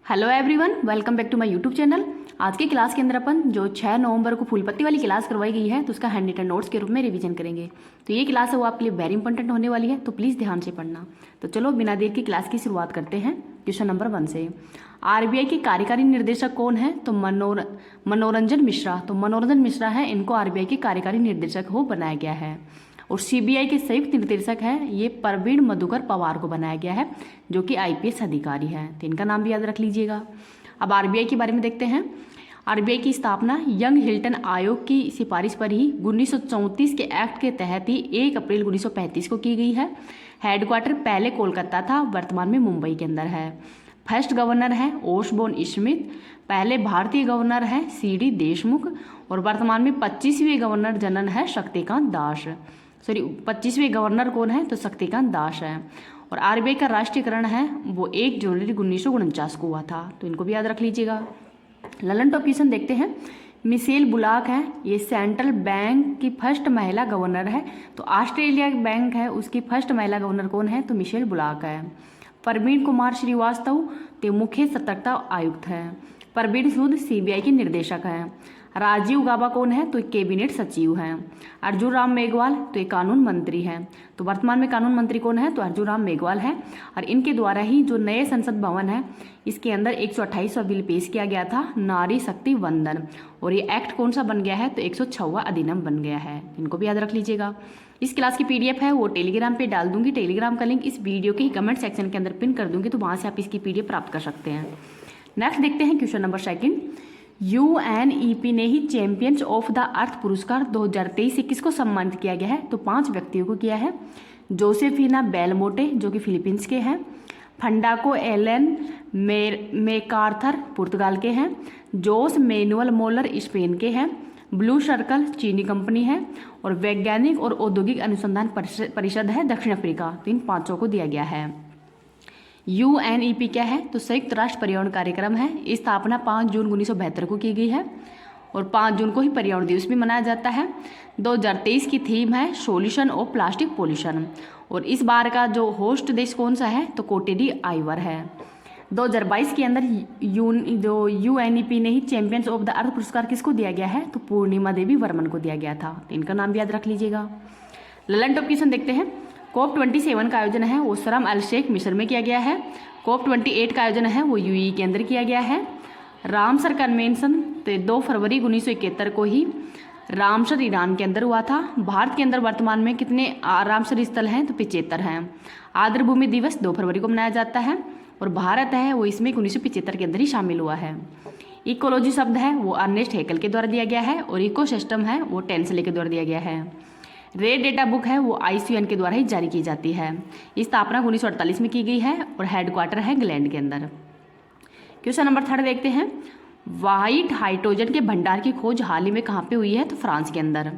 Hello everyone, welcome back to my YouTube channel. आज की class के अंदर अपन जो 6 नवंबर को फूल पत्ती वाली क्लास करवाई गई है तो उसका हैंड रिटन नोट्स के रूप में रिवीजन करेंगे। तो ये क्लास है वो आपके लिए वेरी इंपॉर्टेंट होने वाली है, तो प्लीज़ ध्यान से पढ़ना। तो चलो बिना देर की क्लास की शुरुआत करते हैं क्वेश्चन नंबर 1 से। आरबीआई के कार्यकारी निर्देशक कौन है? तो मनोरंजन मिश्रा। तो मनोरंजन मिश्रा है, इनको आरबीआई के कार्यकारी निर्देशक हो बनाया गया है। और सीबीआई के संयुक्त निर्देशक है ये प्रवीण मधुकर पवार को बनाया गया है, जो कि आईपीएस अधिकारी हैं। तो इनका नाम भी याद रख लीजिएगा। अब आरबीआई के बारे में देखते हैं। आरबीआई की स्थापना यंग हिल्टन आयोग की सिफारिश पर ही 1934 के एक्ट के तहत ही 1 अप्रैल 1935 को की गई है। हेडक्वार्टर पहले कोलकाता था, वर्तमान में मुंबई के अंदर है। फर्स्ट गवर्नर है ओसबोर्न स्मिथ, पहले भारतीय गवर्नर है सीडी देशमुख, और वर्तमान में 25वें गवर्नर जनरल है शक्तिकांत दास। 25वें गवर्नर कौन है? तो शक्तिकांत दास है। और आरबीआई का राष्ट्रीयकरण है वो 1 जनवरी 1949 को हुआ था, तो इनको भी याद रख लीजिएगा। ललन टॉप क्वेश्चन देखते हैं। मिशेल बुलाक है, ये सेंट्रल बैंक की फर्स्ट महिला गवर्नर है। तो ऑस्ट्रेलिया बैंक है उसकी फर्स्ट महिला गवर्नर कौन है? तो मिशेल बुलाक है। प्रवीण कुमार श्रीवास्तव तो मुख्य सतर्कता आयुक्त है। प्रवीण सूद सीबीआई के निर्देशक हैं। राजीव गाबा कौन है? तो कैबिनेट सचिव हैं। अर्जुन राम मेघवाल तो एक कानून मंत्री हैं। तो वर्तमान में कानून मंत्री कौन है? तो अर्जुन राम मेघवाल है। और इनके द्वारा ही जो नए संसद भवन है इसके अंदर 128वां बिल पेश किया गया था, नारी शक्ति वंदन। और ये एक्ट कौन सा बन गया है? तो 106वां अधिनियम बन गया है। इनको भी याद रख लीजिएगा। इस क्लास की पीडीएफ है वो टेलीग्राम पे डाल दूंगी। टेलीग्राम का लिंक इस वीडियो के कमेंट सेक्शन के अंदर पिन कर दूंगी, तो वहाँ से आप इसकी पीडीएफ प्राप्त कर सकते हैं। नेक्स्ट देखते हैं क्वेश्चन नंबर 2। यूएनईपी ने ही चैंपियंस ऑफ द अर्थ पुरस्कार 2023 से किसको सम्मानित किया गया है? तो 5 व्यक्तियों को किया है। जोसेफिना बेलमोटे जो कि फिलीपींस के हैं, फंडाको एलन मेकार्थर पुर्तगाल के हैं, जोस मैनुअल मोलर स्पेन के हैं, ब्लू सर्कल चीनी कंपनी है, और वैज्ञानिक और औद्योगिक अनुसंधान परिषद है दक्षिण अफ्रीका। तो इन 5 को दिया गया है। यूएनईपी क्या है? तो संयुक्त राष्ट्र पर्यावरण कार्यक्रम है। इस स्थापना 5 जून 1972 को की गई है, और 5 जून को ही पर्यावरण दिवस भी मनाया जाता है। 2023 की थीम है सॉल्यूशन ऑफ प्लास्टिक पोल्यूशन, और इस बार का जो होस्ट देश कौन सा है? तो कोटे डी आइवर है। 2022 के अंदर यूएनईपी ने ही चैंपियंस ऑफ द अर्थ पुरस्कार किसको दिया गया है? तो पूर्णिमा देवी वर्मन को दिया गया था। तो इनका नाम भी याद रख लीजिएगा। ललन टॉप क्वेश्चन देखते हैं। COP27 का आयोजन है वो शर्म अल शेख मिस्र में किया गया है। COP28 का आयोजन है वो यूएई के अंदर किया गया है। रामसर कन्वेंशन तो 2 फरवरी 1971 को ही रामसर ईरान के अंदर हुआ था। भारत के अंदर वर्तमान में कितने रामसर स्थल हैं? तो 75 हैं। आर्द्र भूमि दिवस 2 फरवरी को मनाया जाता है, और भारत है वो इसमें 1975 के अंदर ही शामिल हुआ है। इकोलॉजी शब्द है वो अर्नेस्ट हैकेल के द्वारा दिया गया है, और इको सिस्टम है वो टेंसले के द्वारा दिया गया है। रेड डेटा बुक है वो आईसीयूएन के द्वारा ही जारी की जाती है। इस स्थापना 1948 में की गई है, और हेडक्वार्टर है इंग्लैंड के अंदर। क्वेश्चन नंबर 3 देखते हैं। व्हाइट हाइड्रोजन के भंडार की खोज हाल ही में कहाँ पे हुई है? तो फ्रांस के अंदर।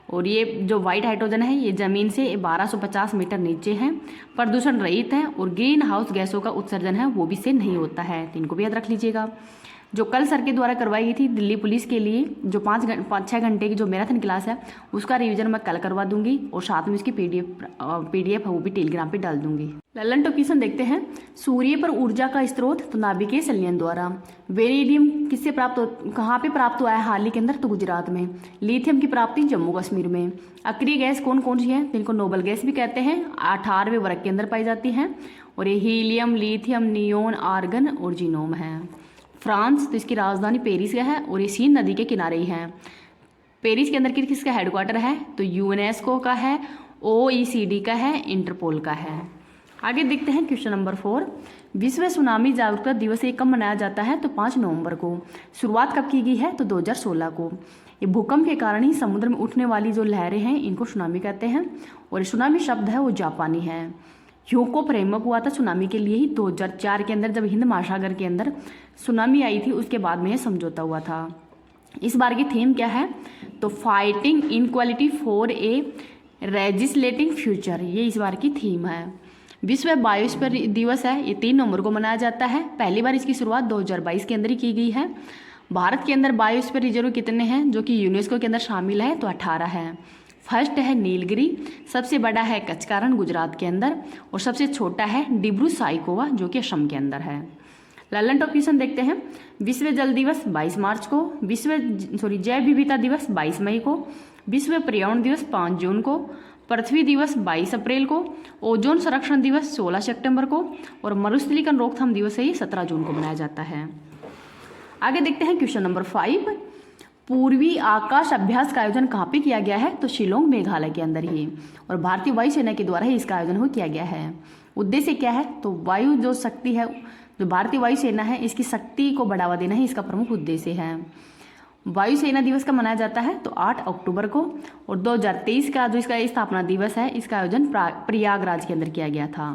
और ये जो व्हाइट हाइड्रोजन है ये ज़मीन से 1250 मीटर नीचे है, प्रदूषण रहित है, और ग्रीन हाउस गैसों का उत्सर्जन है वो भी से नहीं होता है। तो इनको भी याद रख लीजिएगा। जो कल सर के द्वारा करवाई गई थी दिल्ली पुलिस के लिए जो 5-6 घंटे की जो मैराथन क्लास है उसका रिवीजन मैं कल करवा दूंगी, और साथ में उसकी पीडीएफ है वो भी टेलीग्राम पे डाल दूंगी। ललन टॉप क्वेश्चन देखते हैं। सूर्य पर ऊर्जा का स्रोत तो नाभिकीय संलयन द्वारा। वेरिडियम किससे कहाँ पे प्राप्त हुआ है हाल ही के अंदर? तो गुजरात में। लिथियम की प्राप्ति जम्मू कश्मीर में। अक्रिय गैस कौन कौन सी है? तो इनको नोबल गैस भी कहते हैं, 18वें वर्ग के अंदर पाई जाती हैं, और ये हीलियम, लिथियम, नियोन, आर्गन और जीनोम है। फ्रांस तो इसकी राजधानी पेरिस है, और ये सीन नदी के किनारे ही है। पेरिस के अंदर किसका हेडक्वार्टर है? तो यूनेस्को का है, ओईसीडी का है, इंटरपोल का है। आगे देखते हैं क्वेश्चन नंबर 4। विश्व सुनामी जागरूकता दिवस ये कब मनाया जाता है? तो 5 नवंबर को। शुरुआत कब की गई है? तो 2016 को। ये भूकंप के कारण ही समुद्र में उठने वाली जो लहरें हैं इनको सुनामी कहते हैं, और सुनामी शब्द है वो जापानी है। ह्यूको फ्रेमवर्क हुआ था सुनामी के लिए ही 2004 के अंदर, जब हिंद महासागर के अंदर सुनामी आई थी उसके बाद में समझौता हुआ था। इस बार की थीम क्या है? तो fighting inequality for a resilient future, ये इस बार की थीम है। विश्व बायोस्फीयर दिवस है ये 3 नवंबर को मनाया जाता है। पहली बार इसकी शुरुआत 2022 के अंदर ही की गई है। भारत के अंदर बायोस्फीयर रिजर्व कितने हैं जो कि यूनेस्को के अंदर शामिल है? तो 18 है। फर्स्ट है नीलगिरी, सबसे बड़ा है कचकारण गुजरात के अंदर, और सबसे छोटा है डिब्रू साइकोवा जो कि असम के अंदर है। ललन टॉप क्वेश्चन देखते हैं। विश्व जल दिवस 22 मार्च को, जैव विविधता दिवस 22 मई को, विश्व पर्यावरण दिवस 5 जून को, पृथ्वी दिवस 22 अप्रैल को, ओजोन संरक्षण दिवस 16 सितंबर को और मरुस्थलीकरण रोकथाम दिवस है ये 17 जून को मनाया जाता है। आगे देखते हैं क्वेश्चन नंबर 5। पूर्वी आकाश अभ्यास का आयोजन कहाँ पे किया गया है? तो शिलोंग मेघालय के अंदर ही, और भारतीय वायुसेना के द्वारा ही इसका आयोजन किया गया है। उद्देश्य क्या है? तो वायु जो शक्ति है, जो भारतीय वायुसेना है, इसकी शक्ति को बढ़ावा देना ही इसका प्रमुख उद्देश्य है। वायुसेना दिवस का मनाया जाता है तो 8 अक्टूबर को, और 2023 का जो इसका स्थापना दिवस है, इसका आयोजन प्रयागराज के अंदर किया गया था।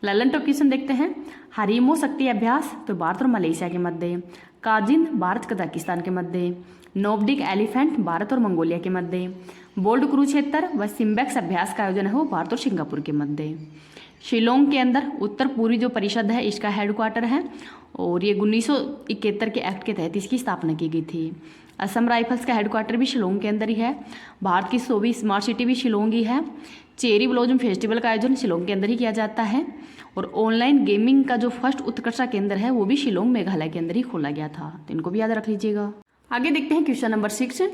ललन टॉप क्वेश्चन देखते हैं। हरीमो शक्ति अभ्यास तो भारत और मलेशिया के मध्य, काजिन भारत कजाकिस्तान के मध्य, नोबडिक एलिफेंट भारत और मंगोलिया के मध्य, बोल्ड कुरुक्षेत्र व सिम्बेक्स अभ्यास का आयोजन है वो भारत और सिंगापुर के मध्य। शिलोंग के अंदर उत्तर पूर्वी जो परिषद है इसका हेडक्वार्टर है, और ये 1971 के एक्ट के तहत इसकी स्थापना की गई थी। असम राइफल्स का हेडक्वार्टर भी शिलोंग के अंदर ही है। भारत की 100वीं स्मार्ट सिटी भी शिलोंग ही है। चेरी ब्लॉसम फेस्टिवल का आयोजन शिलोंग के अंदर ही किया जाता है, और ऑनलाइन गेमिंग का जो फर्स्ट उत्कृष्टता केंद्र है वो भी शिलोंग मेघालय के अंदर ही खोला गया था, तो इनको भी याद रख लीजिएगा। आगे देखते हैं क्वेश्चन नंबर 6।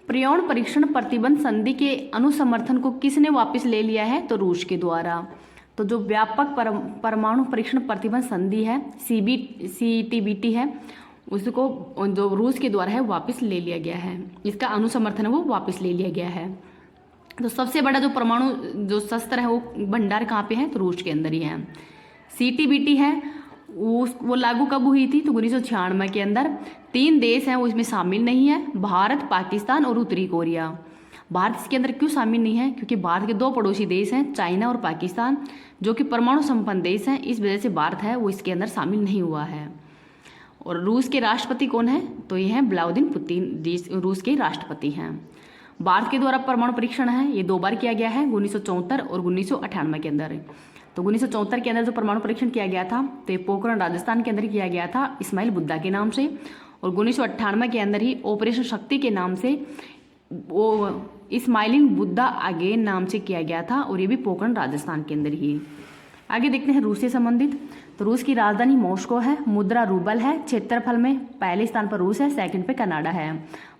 पर्यावरण परीक्षण प्रतिबंध संधि के अनुसमर्थन को किसने वापस ले लिया है? तो रूस के द्वारा। तो जो व्यापक परमाणु परीक्षण प्रतिबंध संधि है, CTBT है, उसको जो रूस के द्वारा है वापस ले लिया गया है। इसका अनुसमर्थन है वो वापस ले लिया गया है। तो सबसे बड़ा जो परमाणु जो शस्त्र है वो भंडार कहाँ पे है? तो रूस के अंदर ही है। CTBT है वो लागू कब हुई थी? तो 1996 के अंदर। 3 देश हैं वो इसमें शामिल नहीं है, भारत, पाकिस्तान और उत्तरी कोरिया। भारत इसके अंदर क्यों शामिल नहीं है? क्योंकि भारत के 2 पड़ोसी देश हैं, चाइना और पाकिस्तान, जो कि परमाणु संपन्न देश हैं। इस वजह से भारत है वो इसके अंदर शामिल नहीं हुआ है। और रूस के राष्ट्रपति कौन है? तो ये हैं व्लादिमीर पुतिन, रूस के राष्ट्रपति हैं। भारत के द्वारा परमाणु परीक्षण है ये 2 बार किया गया है, 1974 और 1998 के अंदर। तो 1974 के अंदर जो परमाणु परीक्षण किया गया था तो ये पोखरण राजस्थान के अंदर किया गया था इस्माइल बुद्धा के नाम से, और 1998 के अंदर ही ऑपरेशन शक्ति के नाम से वो इस्माइलिंग बुद्धा अगेन नाम से किया गया था, और ये भी पोखरण राजस्थान के अंदर ही। आगे देखते हैं रूस से संबंधित। तो रूस की राजधानी मॉस्को है, मुद्रा रूबल है, क्षेत्रफल में पहले स्थान पर रूस है, सेकंड पे कनाडा है।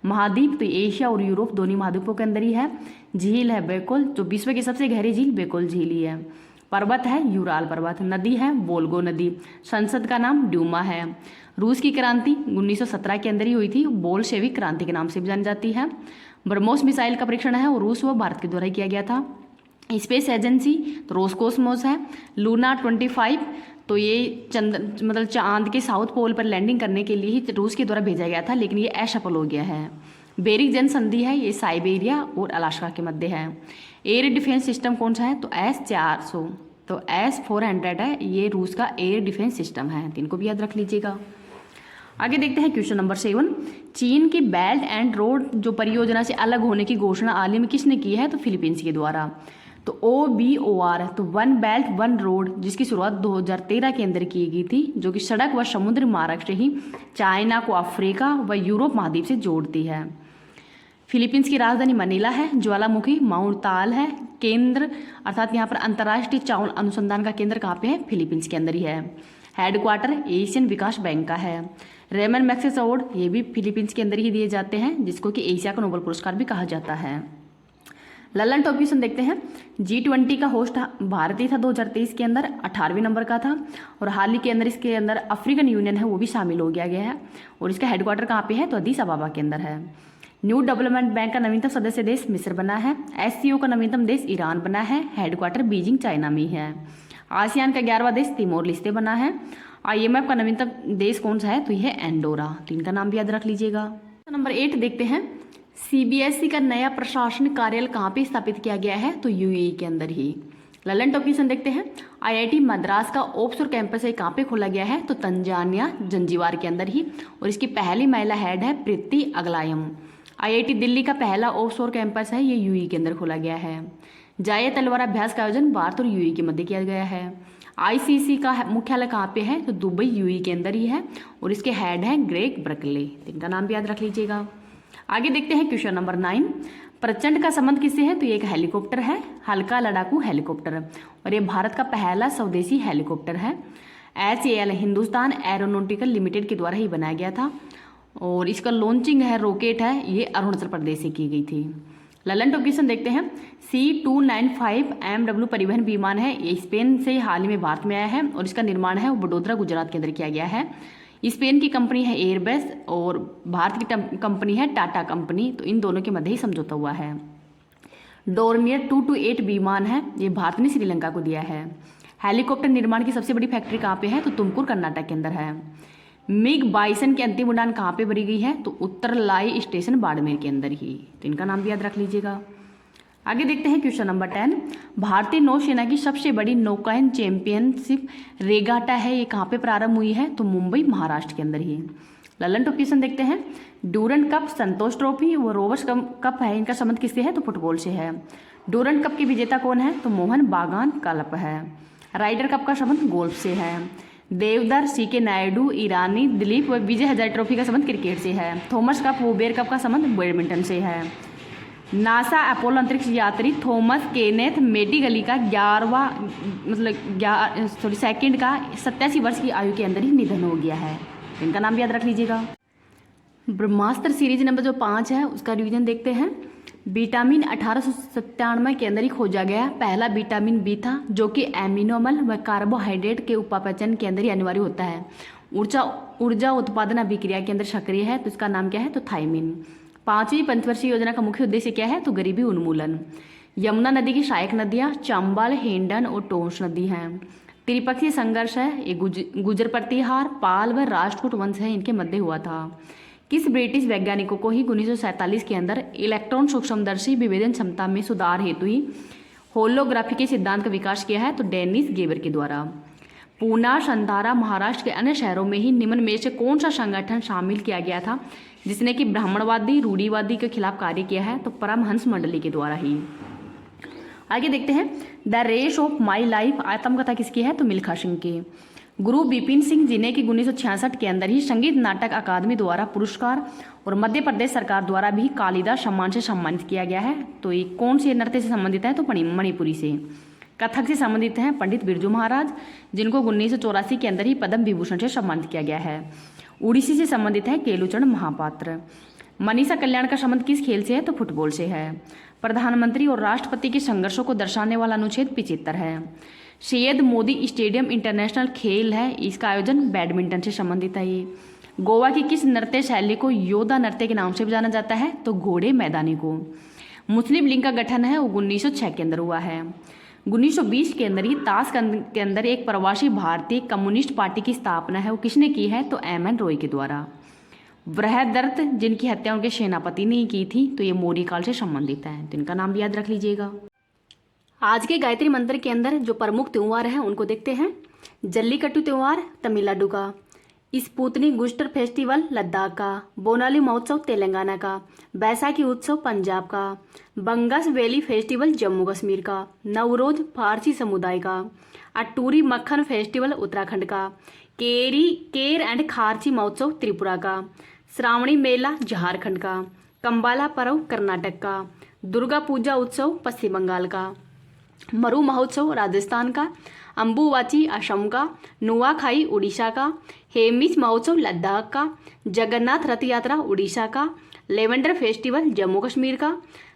महाद्वीप तो एशिया और यूरोप दोनों महाद्वीपों के अंदर ही है। झील है बेकोल, जो विश्व की सबसे गहरी झील बेकोल झील ही है। पर्वत है यूराल पर्वत, नदी है वोल्गो नदी, संसद का नाम ड्यूमा है। रूस की क्रांति 1917 के अंदर ही हुई थी, बोल्शेविक क्रांति के नाम से भी जानी जाती है। ब्रह्मोस मिसाइल का परीक्षण है वो रूस व भारत के द्वारा किया गया था। स्पेस एजेंसी तो रोसकोसमोस है। लूना 25 तो ये मतलब चांद के साउथ पोल पर लैंडिंग करने के लिए ही रूस के द्वारा भेजा गया था, लेकिन ये असफल हो गया है। बेरिक जन संधि है ये साइबेरिया और अलास्का के मध्य है। एयर डिफेंस सिस्टम कौन सा है? तो S-400, तो S-400 है, ये रूस का एयर डिफेंस सिस्टम है, तो इनको भी याद रख लीजिएगा। आगे देखते हैं क्वेश्चन नंबर 7। चीन की बेल्ट एंड रोड जो परियोजना से अलग होने की घोषणा हाल ही में किसने की है? तो फिलीपींस के द्वारा। तो OBOR तो वन बेल्ट वन रोड, जिसकी शुरुआत 2013 के अंदर की गई थी, जो कि सड़क व समुद्र मार्ग से ही चाइना को अफ्रीका व यूरोप महाद्वीप से जोड़ती है। फिलीपींस की राजधानी मनीला है। ज्वालामुखी माउंट ताल है। केंद्र अर्थात यहाँ पर अंतर्राष्ट्रीय चावल अनुसंधान का केंद्र कहाँ पे है? फिलीपींस के अंदर ही है। हेडक्वार्टर एशियन विकास बैंक का है। रेमन मैग्सेसे अवार्ड ये भी फिलीपींस के अंदर ही दिए जाते हैं, जिसको कि एशिया का नोबेल पुरस्कार भी कहा जाता है। ललन टॉप क्वेश्चन देखते हैं। G20 का होस्ट भारत ही था 2023 के अंदर, 18वें नंबर का था, और हाल ही के अंदर इसके अंदर अफ्रीकन यूनियन है वो भी शामिल हो गया है, और इसका हेडक्वार्टर कहाँ पे है? तो अदीस अबाबा के अंदर है। न्यू डेवलपमेंट बैंक का नवीनतम सदस्य देश मिस्र बना है। SCO का नवीनतम देश ईरान बना है। हेडक्वार्टर बीजिंग चाइना में है। आसियान का 11वां देश तिमोर लिस्ते बना है। IMF का नवीनतम देश कौन सा है? तो यह एंडोरा, तो इनका नाम भी याद रख लीजिएगा। नंबर 8 देखते हैं। CBSE का नया प्रशासनिक कार्यालय कहाँ पे स्थापित किया गया है? तो UAE के अंदर ही। ललन टॉप क्वेश्चन देखते हैं। IIT मद्रास का ऑफशोर कैंपस है कहाँ पे खोला गया है? तो तंजानिया जंजीबार के अंदर ही, और इसकी पहली महिला हेड है प्रीति अगलायम। IIT दिल्ली का पहला ऑफशोर कैंपस है ये UAE के अंदर खोला गया है। जाये तलवार अभ्यास का आयोजन भारत और UAE के मध्य किया गया है। ICC का मुख्यालय कहाँ पे है? तो दुबई UAE के अंदर ही है, और इसके हेड हैं ग्रेग ब्रकले, इनका नाम भी याद रख लीजिएगा। आगे देखते हैं क्वेश्चन नंबर 9। प्रचंड का संबंध किससे है? तो ये एक हेलीकॉप्टर है, हल्का लड़ाकू हेलीकॉप्टर, और ये भारत का पहला स्वदेशी हेलीकॉप्टर है। HAL हिंदुस्तान एरोनॉटिकल लिमिटेड के द्वारा ही बनाया गया था। और इसका लॉन्चिंग है, रॉकेट है, ये अरुणाचल प्रदेश से की गई थी। ललन टॉप क्वेश्चन देखते हैं। C295 MW परिवहन विमान है, ये स्पेन से हाल ही में भारत में आया है और इसका निर्माण है वो वडोदरा गुजरात के अंदर किया गया है। स्पेन की कंपनी है एयरबस और भारत की कंपनी है टाटा कंपनी, तो इन दोनों के मध्य ही समझौता हुआ है। डोर्नियर 228 विमान है, ये भारत ने श्रीलंका को दिया है। हेलीकॉप्टर निर्माण की सबसे बड़ी फैक्ट्री कहाँ पे है, तो तुमकुर कर्नाटक के अंदर है। मिग बाइसन की अंतिम उड़ान कहाँ पे भरी गई है, तो उत्तर लाई स्टेशन बाड़मेर के अंदर ही, तो इनका नाम भी याद रख लीजिएगा। आगे देखते हैं क्वेश्चन नंबर 10। भारतीय नौसेना की सबसे बड़ी नौकायन चैंपियनशिप रेगाटा है, ये कहाँ पे प्रारंभ हुई है, तो मुंबई महाराष्ट्र के अंदर ही। ललन टॉप क्वेश्चन देखते हैं। डूरंड कप, संतोष ट्रॉफी वो रोवर्स कप है, इनका संबंध किससे है, तो फुटबॉल से है। डूरंड कप के विजेता कौन है, तो मोहन बागान कल्प है। राइडर कप का संबंध गोल्फ से है। देवधर, CK नायडू, ईरानी, दिलीप व विजय हजारे ट्रॉफी का संबंध क्रिकेट से है। थॉमस कप, वुबेर कप का संबंध बैडमिंटन से है। नासा अपोलो अंतरिक्ष यात्री थॉमस केनेथ मेडीगली का 11वां सेकंड का 87 वर्ष की आयु के अंदर ही निधन हो गया है, इनका नाम भी याद रख लीजिएगा। ब्रह्मास्त्र सीरीज नंबर जो 5 है उसका रिवीजन देखते हैं। विटामिन 1897 के अंदर ही खोजा गया पहला विटामिन बी था, जो कि एमिनोमल व कार्बोहाइड्रेट के उपापचय के अंदर ही अनिवार्य होता है। ऊर्जा उत्पादन अभिक्रिया के अंदर सक्रिय है, तो इसका नाम क्या है, तो थायमिन। 5वीं पंचवर्षीय योजना का मुख्य उद्देश्य क्या है, तो गरीबी उन्मूलन। यमुना नदी की सहायक नदियाँ चंबल, हेंडन और टोंस नदी हैं। त्रिपक्षीय संघर्ष है, ये गुजर प्रतिहार, पाल व राष्ट्रकूट वंश है, इनके मध्य हुआ था। किस ब्रिटिश वैज्ञानिकों को ही 1947 के अंदर इलेक्ट्रॉन सूक्ष्मदर्शी विभेदन क्षमता में सुधार हेतु ही होलोग्राफी के सिद्धांत का विकास किया है, तो डेनिस गेबर के द्वारा। पूना, संतारा, महाराष्ट्र के अन्य शहरों में ही निम्न में से कौन सा संगठन शामिल किया गया था जिसने कि ब्राह्मणवादी रूढ़िवादी के खिलाफ कार्य किया है, तो परमहंस मंडली के द्वारा ही। आगे देखते हैं। The race of my life आत्मकथा किसकी है, तो मिल्खा सिंह की। गुरु बिपिन सिंह जिन्हें कि 1966 के अंदर ही संगीत नाटक अकादमी द्वारा पुरस्कार और मध्य प्रदेश सरकार द्वारा भी कालिदास सम्मान से सम्मानित किया गया है, तो ये कौन से नृत्य से संबंधित है, तो मणिपुरी से। कथक से संबंधित हैं पंडित बिरजू महाराज, जिनको 1984 के अंदर ही पद्म विभूषण से सम्मानित किया गया है। उड़ीसी से संबंधित है केलुचरण महापात्र। मनीषा कल्याण का संबंध किस खेल से है, तो फुटबॉल से है। प्रधानमंत्री और राष्ट्रपति के संघर्षों को दर्शाने वाला अनुच्छेद 75 है। सैयद मोदी स्टेडियम इंटरनेशनल खेल है, इसका आयोजन बैडमिंटन से संबंधित है। ये गोवा की किस नृत्य शैली को योद्धा नृत्य के नाम से भी जाना जाता है, तो घोड़े मैदानी को। मुस्लिम लीग का गठन है वो 1906 के अंदर हुआ है। 1920 के अंदर ही ताशकंद के अंदर एक प्रवासी भारतीय कम्युनिस्ट पार्टी की स्थापना है, वो किसने की है, तो M.N. रॉय के द्वारा। बृहदर्थ जिनकी हत्या उनके सेनापति ने की थी, तो ये मौर्य काल से संबंधित है, तो इनका नाम भी याद रख लीजिएगा। आज के गायत्री मंत्र के अंदर जो प्रमुख त्योहार हैं उनको देखते हैं। जल्लीकट्टू त्योहार तमिलनाडु का, स्पुतनिक बूस्टर फेस्टिवल लद्दाख का, बोनाली महोत्सव तेलंगाना का, बैसाखी उत्सव पंजाब का, बंगस वैली फेस्टिवल जम्मू कश्मीर का, नवरोज फारसी समुदाय का, अटूरी मक्खन फेस्टिवल उत्तराखंड का, केर एंड खारची महोत्सव त्रिपुरा का, श्रावणी मेला झारखंड का, कंबाला पर्व कर्नाटक का, दुर्गा पूजा उत्सव पश्चिम बंगाल का, मरु महोत्सव राजस्थान का, अम्बुवाची असम का, नुआखाई उड़ीसा का, हेमिस महोत्सव लद्दाख का, जगन्नाथ रथ यात्रा उड़ीसा का, लेवेंडर फेस्टिवल जम्मू कश्मीर का,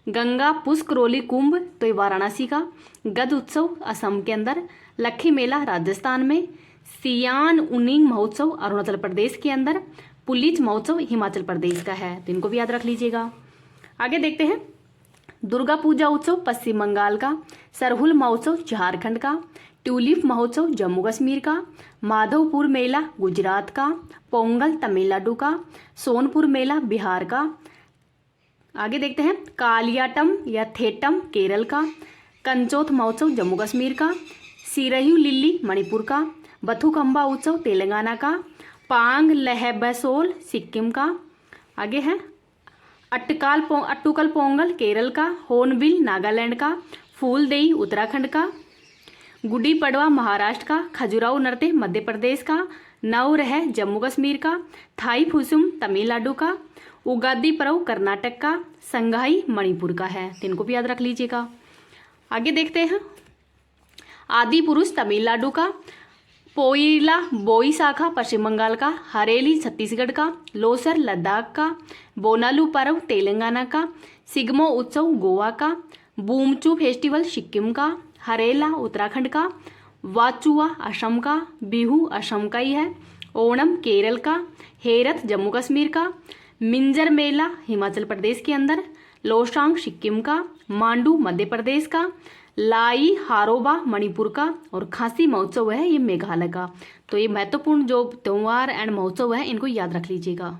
गंगा पुष्करोली कुंभ तो ये वाराणसी का, गद उत्सव असम के अंदर, लक्खी मेला राजस्थान में, सियान उनिंग महोत्सव अरुणाचल प्रदेश के अंदर, पुलिच महोत्सव हिमाचल प्रदेश का है, तो इनको भी याद रख लीजिएगा। आगे देखते हैं। दुर्गा पूजा उत्सव पश्चिम बंगाल का, सरहुल महोत्सव झारखंड का, ट्यूलिप महोत्सव जम्मू कश्मीर का, माधवपुर मेला गुजरात का, पोंगल तमिलनाडु का, सोनपुर मेला बिहार का। आगे देखते हैं। कालियाटम या थेटम केरल का, कंचोथ महोत्सव जम्मू कश्मीर का, सिरयू लिल्ली मणिपुर का, बथुकंबा उत्सव तेलंगाना का, पांग लहबसोल सिक्किम का। आगे है अट्टुकल पोंगल केरल का, होर्नबिल नागालैंड का, फूलदेई उत्तराखंड का, गुड़ी पड़वा महाराष्ट्र का, खजुराहो नृत्य मध्य प्रदेश का, नवरह जम्मू कश्मीर का, थाई फुसुम तमिलनाडु का, उगादी पर्व कर्नाटक का, संगाई मणिपुर का है, तो इनको भी याद रख लीजिएगा। आगे देखते हैं। आदि पुरुष तमिलनाडु का, पोइला बोईसाखा पश्चिम बंगाल का, हरेली छत्तीसगढ़ का, लोसर लद्दाख का, बोनालू पर्व तेलंगाना का, सिग्मो उत्सव गोवा का, बूमचू फेस्टिवल सिक्किम का, हरेला उत्तराखंड का, वाचुआ असम का, बिहू असम का ही है, ओणम केरल का, हेरत जम्मू कश्मीर का, मिंजर मेला हिमाचल प्रदेश के अंदर, लोसांग सिक्किम का, मांडू मध्य प्रदेश का, लाई हारोबा मणिपुर का और खांसी महोत्सव है ये मेघालय का। तो ये महत्वपूर्ण जो त्यौहार एंड महोत्सव है इनको याद रख लीजिएगा।